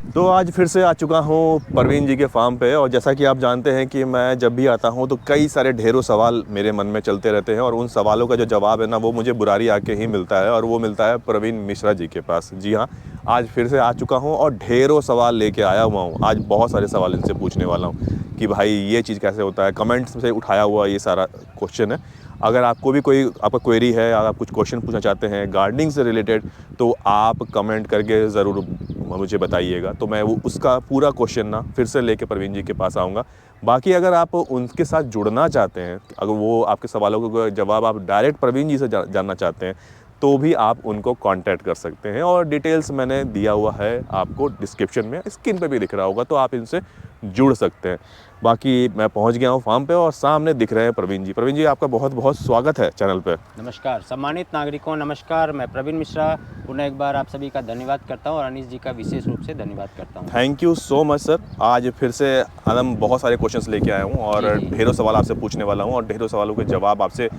तो आज फिर से आ चुका हूँ परवीन जी के फार्म पे। और जैसा कि आप जानते हैं कि मैं जब भी आता हूँ तो कई सारे ढेरों सवाल मेरे मन में चलते रहते हैं, और उन सवालों का जो जवाब है ना, वो मुझे बुरारी आके ही मिलता है, और वो मिलता है प्रवीण मिश्रा जी के पास। जी हाँ, आज फिर से आ चुका हूँ और ढेरों सवाल लेके आया हुआ हूँ। आज बहुत सारे सवाल इनसे पूछने वाला हूँ कि भाई ये चीज़ कैसे होता है। कमेंट्स से उठाया हुआ ये सारा क्वेश्चन है। अगर आपको भी कोई आपका क्वेरी है, अगर आप कुछ क्वेश्चन पूछना चाहते हैं गार्डनिंग से रिलेटेड, तो आप कमेंट करके ज़रूर मुझे बताइएगा। तो मैं वो उसका पूरा क्वेश्चन ना फिर से लेके प्रवीण जी के पास आऊँगा। बाकी अगर आप उनके साथ जुड़ना चाहते हैं, अगर वो आपके सवालों का जवाब आप डायरेक्ट प्रवीण जी से जानना चाहते हैं, तो भी आप उनको कांटेक्ट कर सकते हैं। और डिटेल्स मैंने दिया हुआ है आपको डिस्क्रिप्शन में, स्क्रीन पे भी दिख रहा होगा, तो आप इनसे जुड़ सकते हैं। बाकी मैं पहुंच गया हूं फार्म पे और सामने दिख रहे हैं प्रवीण जी। प्रवीण जी, आपका बहुत बहुत स्वागत है चैनल पे। नमस्कार सम्मानित नागरिकों, नमस्कार। मैं प्रवीण मिश्रा पुनः एक बार आप सभी का धन्यवाद करता हूं और अनीश जी का विशेष रूप से धन्यवाद करता हूं। Thank you so much sir. आज फिर से हम बहुत सारे क्वेश्चंस लेके आया हूँ और जी। ढेरों सवाल आपसे पूछने वाला हूँ, और ढेरों सवालों के जवाब आपसे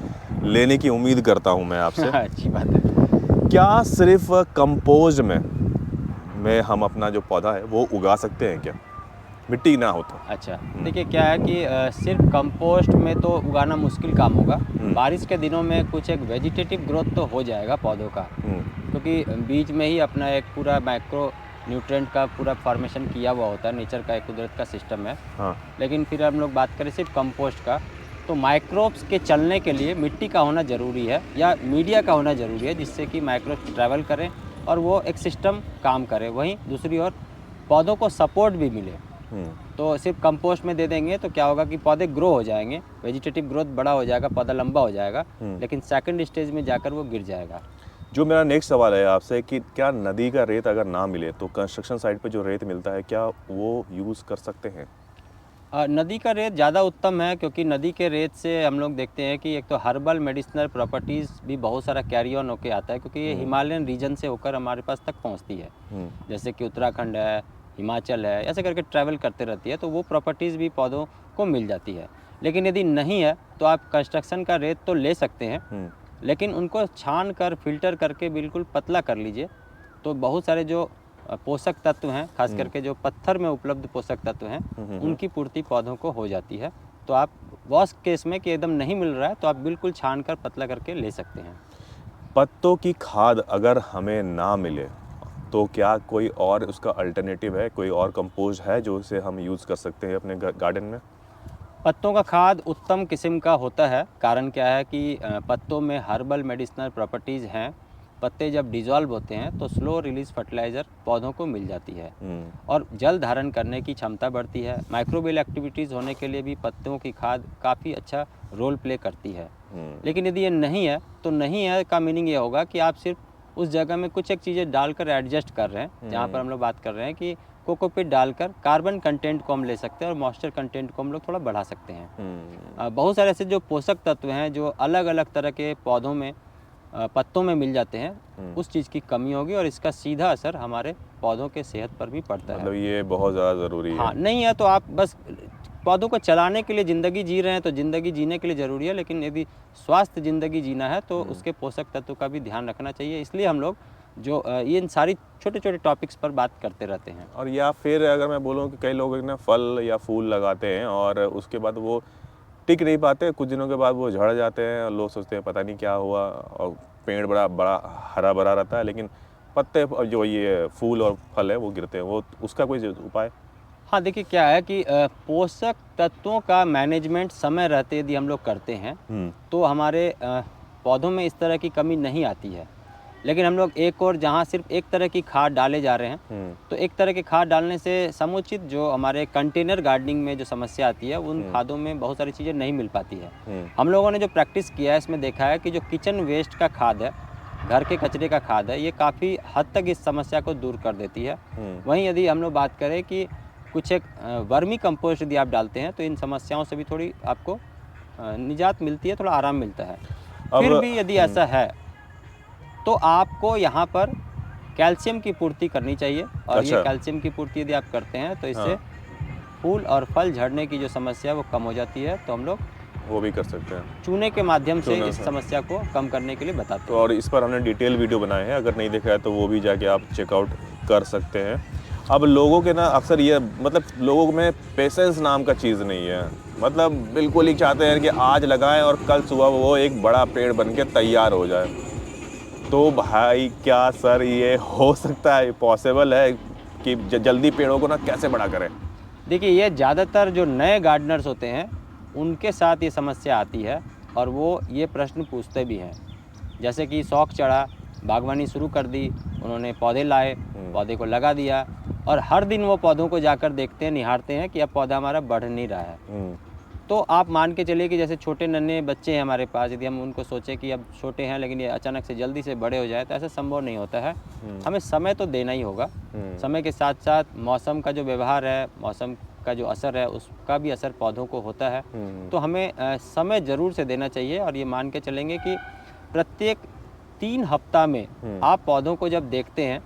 लेने की उम्मीद करता हूँ मैं आपसे। अच्छी बात है। क्या सिर्फ कंपोस्ट में हम अपना जो पौधा है वो उगा सकते हैं क्या, मिट्टी ना हो तो? अच्छा, देखिए क्या है कि सिर्फ कंपोस्ट में तो उगाना मुश्किल काम होगा। बारिश के दिनों में कुछ एक वेजिटेटिव ग्रोथ तो हो जाएगा पौधों का, क्योंकि बीज में ही अपना एक पूरा माइक्रो न्यूट्रिएंट का पूरा फॉर्मेशन किया हुआ होता है। नेचर का एक कुदरत का सिस्टम है। हाँ। लेकिन फिर हम लोग बात करें सिर्फ कंपोस्ट का, तो माइक्रोब्स के चलने के लिए मिट्टी का होना ज़रूरी है या मीडिया का होना ज़रूरी है, जिससे कि माइक्रोब्स ट्रैवल करें और वो एक सिस्टम काम करे। वहीं दूसरी ओर पौधों को सपोर्ट भी मिले। तो सिर्फ कंपोस्ट में दे देंगे तो क्या होगा कि पौधे ग्रो हो जाएंगे, वेजिटेटिव ग्रोथ बड़ा हो जाएगा, पौधा लंबा हो जाएगा, लेकिन सेकंड स्टेज में जाकर वो गिर जाएगा। जो मेरा नेक्स्ट सवाल है आपसे कि क्या नदी का रेत अगर ना मिले तो कंस्ट्रक्शन साइट पे जो रेत मिलता है, क्या वो यूज़ कर सकते हैं? नदी का रेत ज़्यादा उत्तम है, क्योंकि नदी के रेत से हम लोग देखते हैं कि एक तो हर्बल मेडिसिनल प्रॉपर्टीज़ भी बहुत सारा कैरी ऑन होके आता है, क्योंकि ये हिमालयन रीजन से होकर हमारे पास तक पहुंचती है। जैसे कि उत्तराखंड है, हिमाचल है, ऐसे करके ट्रैवल करते रहती है, तो वो प्रॉपर्टीज़ भी पौधों को मिल जाती है। लेकिन यदि नहीं है तो आप कंस्ट्रक्शन का रेत तो ले सकते हैं, लेकिन उनको छान कर फिल्टर करके बिल्कुल पतला कर लीजिए, तो बहुत सारे जो पोषक तत्व हैं, खास करके जो पत्थर में उपलब्ध पोषक तत्व हैं, उनकी पूर्ति पौधों को हो जाती है। तो आप वर्स्ट केस में कि एकदम नहीं मिल रहा है तो आप बिल्कुल छान कर पतला करके ले सकते हैं। पत्तों की खाद अगर हमें ना मिले तो क्या कोई और उसका अल्टरनेटिव है, कोई और कंपोस्ट है जो उसे हम यूज़ कर सकते हैं अपने गार्डन में? पत्तों का खाद उत्तम किस्म का होता है। कारण क्या है कि पत्तों में हर्बल मेडिसिनल प्रॉपर्टीज़ हैं। पत्ते जब डिज़ोल्व होते हैं तो स्लो रिलीज फर्टिलाइज़र पौधों को मिल जाती है और जल धारण करने की क्षमता बढ़ती है। माइक्रोबियल एक्टिविटीज़ होने के लिए भी पत्तों की खाद काफ़ी अच्छा रोल प्ले करती है। लेकिन यदि ये नहीं है तो नहीं है का मीनिंग ये होगा कि आप सिर्फ उस जगह में कुछ एक चीज़ें डालकर एडजस्ट कर रहे हैं। जहाँ पर हम लोग बात कर रहे हैं कि कोकोपीट डालकर कार्बन कंटेंट को हम ले सकते हैं और मॉइस्चर कंटेंट को हम लोग थोड़ा बढ़ा सकते हैं। बहुत सारे ऐसे जो पोषक तत्व हैं जो अलग अलग तरह के पौधों में पत्तों में मिल जाते हैं, उस चीज़ की कमी होगी और इसका सीधा असर हमारे पौधों के सेहत पर भी पड़ता है। मतलब ये बहुत ज़्यादा ज़रूरी है। हाँ, नहीं है तो आप बस पौधों को चलाने के लिए ज़िंदगी जी रहे हैं तो ज़िंदगी जीने के लिए ज़रूरी है, लेकिन यदि स्वास्थ्य ज़िंदगी जीना है तो उसके पोषक तत्व का भी ध्यान रखना चाहिए। इसलिए हम लोग जो ये इन सारी छोटे छोटे टॉपिक्स पर बात करते रहते हैं। और या फिर अगर मैं बोलूँ कि कई लोग ना फल या फूल लगाते हैं और उसके बाद वो टिक नहीं पाते, कुछ दिनों के बाद वो झड़ जाते हैं और लोग सोचते हैं पता नहीं क्या हुआ, और पेड़ बड़ा बड़ा हरा भरा रहता है लेकिन पत्ते जो ये फूल और फल है वो गिरते हैं। वो उसका कोई उपाय? हाँ, देखिए क्या है कि पोषक तत्वों का मैनेजमेंट समय रहते यदि हम लोग करते हैं तो हमारे पौधों में इस तरह की कमी नहीं आती है। लेकिन हम लोग एक और जहाँ सिर्फ एक तरह की खाद डाले जा रहे हैं, तो एक तरह की खाद डालने से समुचित जो हमारे कंटेनर गार्डनिंग में जो समस्या आती है, उन खादों में बहुत सारी चीज़ें नहीं मिल पाती है। हम लोगों ने जो प्रैक्टिस किया है इसमें देखा है कि जो किचन वेस्ट का खाद है, घर के कचरे का खाद है, ये काफ़ी हद तक इस समस्या को दूर कर देती है। वहीं यदि हम लोग बात करें कि कुछ एक वर्मी कंपोस्ट यदि आप डालते हैं तो इन समस्याओं से भी थोड़ी आपको निजात मिलती है, थोड़ा आराम मिलता है। फिर भी यदि ऐसा है तो आपको यहाँ पर कैल्शियम की पूर्ति करनी चाहिए और अच्छा। ये कैल्शियम की पूर्ति यदि आप करते हैं तो इससे फूल और फल झड़ने की जो समस्या है वो कम हो जाती है। तो हम लोग वो भी कर सकते हैं चूने के माध्यम से इस समस्या को कम करने के लिए बताते हैं। तो और इस पर हमने डिटेल वीडियो बनाए हैं, अगर नहीं देखा है तो वो भी जाके आप चेकआउट कर सकते हैं। अब लोगों के ना अक्सर ये मतलब लोगों में पेशेंस नाम का चीज़ नहीं है, मतलब बिल्कुल ही चाहते हैं कि आज लगाएं और कल सुबह वो एक बड़ा पेड़ बन के तैयार हो जाए। तो भाई क्या सर ये हो सकता है, पॉसिबल है कि जल्दी पेड़ों को ना कैसे बड़ा करें? देखिए, ये ज़्यादातर जो नए गार्डनर्स होते हैं, उनके साथ ये समस्या आती है और वो ये प्रश्न पूछते भी हैं। जैसे कि शौक चढ़ा, बागवानी शुरू कर दी, उन्होंने पौधे लाए, पौधे को लगा दिया और हर दिन वो पौधों को जाकर देखते हैं, निहारते हैं कि अब पौधा हमारा बढ़ नहीं रहा है। तो आप मान के चलिए कि जैसे छोटे नन्हे बच्चे हैं हमारे पास, यदि हम उनको सोचें कि अब छोटे हैं लेकिन ये अचानक से जल्दी से बड़े हो जाए, तो ऐसा संभव नहीं होता है। हमें समय तो देना ही होगा। समय के साथ साथ मौसम का जो व्यवहार है, मौसम का जो असर है, उसका भी असर पौधों को होता है। तो हमें समय ज़रूर से देना चाहिए और ये मान के चलेंगे कि प्रत्येक 3 हफ्ता में आप पौधों को जब देखते हैं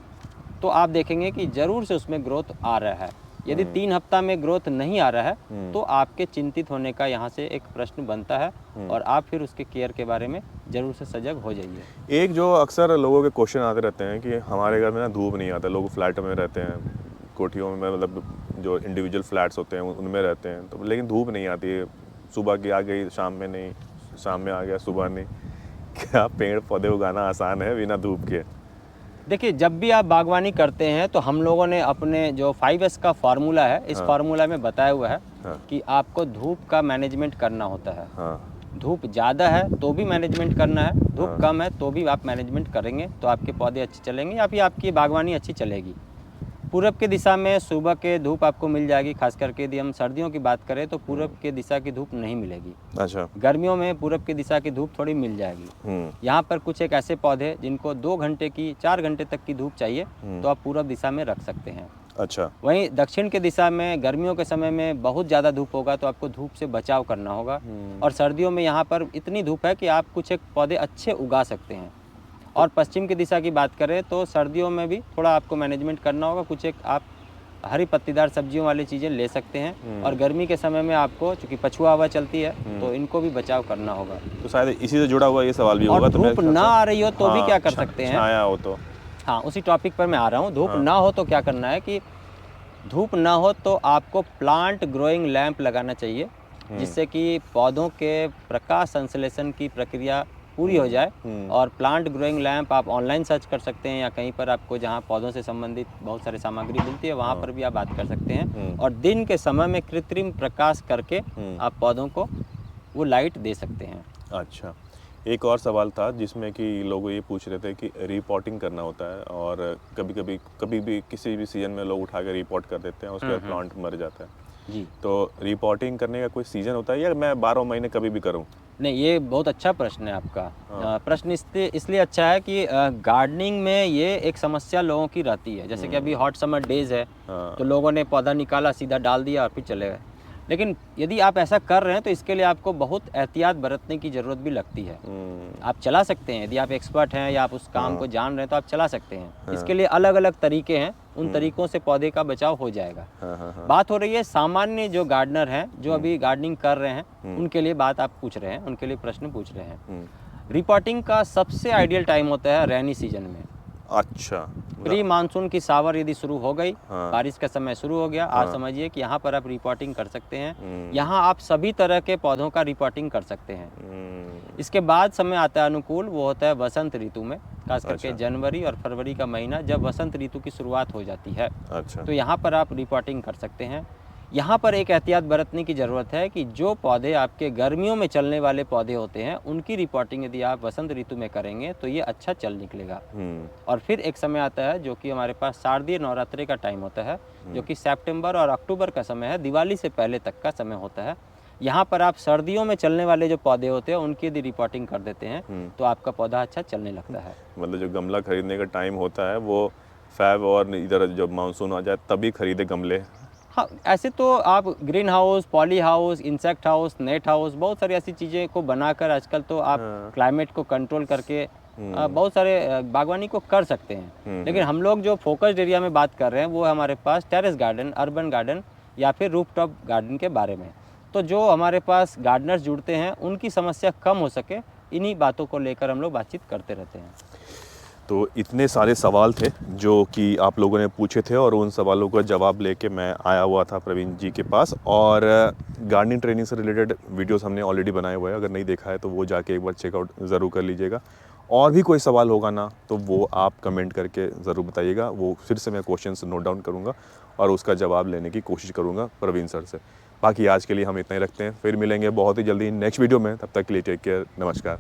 तो आप देखेंगे कि ज़रूर से उसमें ग्रोथ आ रहा है। यदि 3 हफ्ता में ग्रोथ नहीं आ रहा है तो आपके चिंतित होने का यहाँ से एक प्रश्न बनता है और आप फिर उसके केयर के बारे में ज़रूर से सजग हो जाइए। एक जो अक्सर लोगों के क्वेश्चन आते रहते हैं कि हमारे घर में ना धूप नहीं आता, लोग फ्लैट में रहते हैं, कोठियों में, मतलब जो इंडिविजुअल फ्लैट्स होते हैं उनमें रहते हैं, तो लेकिन धूप नहीं आती है, सुबह की आ गई शाम में नहीं, शाम में आ गया सुबह नहीं। क्या पेड़ पौधे उगाना आसान है बिना धूप के? देखिए, जब भी आप बागवानी करते हैं तो हम लोगों ने अपने जो 5S का फार्मूला है, इस फार्मूला में बताया हुआ है कि आपको धूप का मैनेजमेंट करना होता है। धूप ज़्यादा है तो भी मैनेजमेंट करना है, धूप कम है तो भी आप मैनेजमेंट करेंगे तो आपके पौधे अच्छे चलेंगे या फिर आपकी बागवानी अच्छी चलेगी। पूरब की दिशा में सुबह के धूप आपको मिल जाएगी, खास करके यदि हम सर्दियों की बात करें तो पूरब की दिशा की धूप नहीं मिलेगी। अच्छा। गर्मियों में पूरब की दिशा की धूप थोड़ी मिल जाएगी। यहाँ पर कुछ एक ऐसे पौधे जिनको 2 घंटे की 4 घंटे तक की धूप चाहिए तो आप पूरब दिशा में रख सकते हैं। अच्छा। वहीं दक्षिण की दिशा में गर्मियों के समय में बहुत ज़्यादा धूप होगा तो आपको धूप से बचाव करना होगा। और सर्दियों में यहाँ पर इतनी धूप है कि आप कुछ एक पौधे अच्छे उगा सकते हैं। और पश्चिम की दिशा की बात करें तो सर्दियों में भी थोड़ा आपको मैनेजमेंट करना होगा, कुछ एक आप हरी पत्तीदार सब्जियों वाली चीज़ें ले सकते हैं। और गर्मी के समय में आपको, चूँकि पछुआ हवा चलती है तो इनको भी बचाव करना होगा। तो शायद इसी से जुड़ा हुआ ये सवाल भी होगा। और धूप ना आ रही हो तो भी क्या कर सकते हैं? छाया हो तो? हाँ, उसी टॉपिक पर मैं आ रहा हूँ। धूप ना हो तो क्या करना है कि धूप ना हो तो आपको प्लांट ग्रोइंग लैंप लगाना चाहिए, जिससे कि पौधों के प्रकाश संश्लेषण की प्रक्रिया पूरी हो जाए। और प्लांट ग्रोइंग लैंप आप ऑनलाइन सर्च कर सकते हैं या कहीं पर आपको जहां पौधों से संबंधित बहुत सारी सामग्री मिलती है वहां पर भी आप बात कर सकते हैं। और दिन के समय में कृत्रिम प्रकाश करके आप पौधों को वो लाइट दे सकते हैं। अच्छा, एक और सवाल था जिसमें कि लोग ये पूछ रहे थे कि रिपोर्टिंग करना होता है और कभी भी किसी भी सीजन में लोग उठा के रिपोर्ट कर देते हैं, उसके बाद प्लांट मर जाता है जी। तो रिपोर्टिंग करने का कोई सीजन होता है या मैं 12 महीने कभी भी करूं? नहीं, ये बहुत अच्छा प्रश्न है आपका। प्रश्न इसलिए अच्छा है कि गार्डनिंग में ये एक समस्या लोगों की रहती है। जैसे कि अभी हॉट समर डेज है तो लोगों ने पौधा निकाला, सीधा डाल दिया और फिर चले गए। लेकिन यदि आप ऐसा कर रहे हैं तो इसके लिए आपको बहुत एहतियात बरतने की ज़रूरत भी लगती है। आप चला सकते हैं, यदि आप एक्सपर्ट हैं या आप उस काम को जान रहे हैं तो आप चला सकते हैं। इसके लिए अलग अलग तरीके हैं, उन तरीकों से पौधे का बचाव हो जाएगा। बात हो रही है सामान्य जो गार्डनर हैं, जो अभी गार्डनिंग कर रहे हैं, उनके लिए बात आप पूछ रहे हैं, उनके लिए प्रश्न पूछ रहे हैं। रिपोर्टिंग का सबसे आइडियल टाइम होता है रेनी सीजन में। अच्छा। प्री मानसून की सावर यदि शुरू हो गई, बारिश का समय शुरू हो गया, आप समझिए कि यहाँ पर आप रिपोर्टिंग कर सकते हैं। यहाँ आप सभी तरह के पौधों का रिपोर्टिंग कर सकते हैं। इसके बाद समय आता है अनुकूल, वो होता है वसंत ऋतु में, खास करके जनवरी और फरवरी का महीना जब वसंत ऋतु की शुरुआत हो जाती है। अच्छा। तो यहाँ पर आप रिपोर्टिंग कर सकते हैं। यहाँ पर एक एहतियात बरतने की ज़रूरत है कि जो पौधे आपके गर्मियों में चलने वाले पौधे होते हैं उनकी रिपोर्टिंग यदि आप वसंत ऋतु में करेंगे तो ये अच्छा चल निकलेगा। और फिर एक समय आता है जो कि हमारे पास शारदीय नवरात्रि का टाइम होता है, जो कि सितंबर और अक्टूबर का समय है, दिवाली से पहले तक का समय होता है। यहाँ पर आप सर्दियों में चलने वाले जो पौधे होते हैं उनकी यदि रिपोर्टिंग कर देते हैं तो आपका पौधा अच्छा चलने लगता है। मतलब जो गमला खरीदने का टाइम होता है वो फैब और इधर जब मानसून आ जाए तभी खरीदे गमले। हाँ, ऐसे तो आप green house, poly house, insect house, net house, बहुत सारी ऐसी चीज़ें को बनाकर आजकल तो आप क्लाइमेट को कंट्रोल करके बहुत सारे बागवानी को कर सकते हैं। लेकिन हम लोग जो फोकस्ड एरिया में बात कर रहे हैं वो है हमारे पास टेरेस गार्डन, अर्बन गार्डन या फिर रूफटॉप गार्डन के बारे में। तो जो हमारे पास गार्डनर्स जुड़ते हैं उनकी समस्या कम हो सके, इन्हीं बातों को लेकर हम लोग बातचीत करते रहते हैं। तो इतने सारे सवाल थे जो कि आप लोगों ने पूछे थे और उन सवालों का जवाब लेके मैं आया हुआ था प्रवीण जी के पास। और गार्डनिंग ट्रेनिंग से रिलेटेड वीडियोस हमने ऑलरेडी बनाए हुए हैं, अगर नहीं देखा है तो वो जाके एक बार चेकआउट ज़रूर कर लीजिएगा। और भी कोई सवाल होगा ना तो वो आप कमेंट करके ज़रूर बताइएगा, वो फिर से मैं क्वेश्चंस नोट डाउन करूँगा और उसका जवाब लेने की कोशिश करूँगा प्रवीण सर से। बाकी आज के लिए हम इतना ही रखते हैं, फिर मिलेंगे बहुत ही जल्दी नेक्स्ट वीडियो में। तब तक के लिए टेक केयर, नमस्कार।